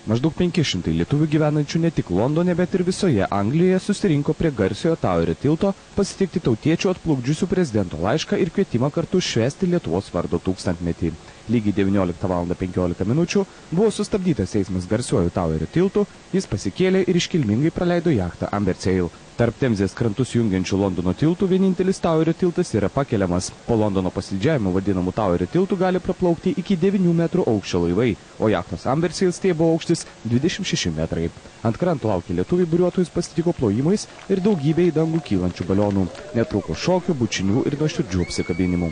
Maždaug 500 lietuvių gyvenančių ne tik Londone, bet ir visoje Anglijoje susirinko prie garsiojo Towerio tilto pasitikti tautiečių atplukdžiusių prezidento laišką ir kvietimą kartu švęsti Lietuvos vardo 1000-metį. Lygiai 19:15 buvo sustabdytas eismas garsiuoju Towerio tiltu, jis pasikėlė ir iškilmingai praleido jachtą Amber Sail. Tarp Temzės krantus jungiančių Londono tiltų vienintelis Towerio tiltas yra pakeliamas. Po Londono pasididžiavimo vadinamų Towerio tiltų gali praplaukti iki 9 metrų aukščio laivai, o jachtos Amber Sail stiebo aukštis 26 metrai. Ant kranto laukė lietuviai buriuotojus pasitiko plojimais ir daugybė į dangų kylančių balionų. Netruko šokių, bučinių ir nuoširdžių apsikabinimų.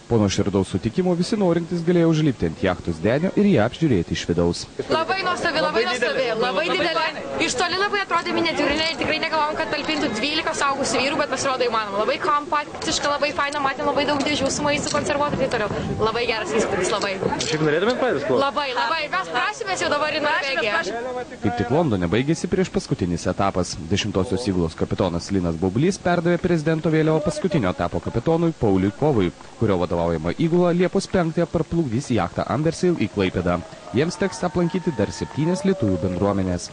Po nuoširdaus sutikimo visi norintys galėjo užlipti ant jachtos denio ir ją apžiūrėti iš vidaus. Labai nuostabi, labai didelė. Iš toli labai atrodė miniatiūrinė ir tikrai negalvom, kad talpintų 12 saugusių vyrų, bet pasirodo įmanoma. Labai kompaktiška, labai faina, matėm labai daug dėžių su maistu konservuotų ir taip toliau. Labai geras įspūdis, labai. Šiaip norėtumėt patys plaukti? Labai. Mes prašymės jau dabar į Norvegiją. Kaip tik Londone baigėsi prieš paskutinis etapas. 10-osios įgulos kapitonas Linas Baublys perdavė prezidento vėliavą paskutinio etapo kapitonui Pauliui Kovui, kurio vadovaujama įgula Liepos 5 parplukdys jachtą Amber Sail į Klaipėdą. Jiems teks aplankyti dar 7 lietuvių bendruomenės.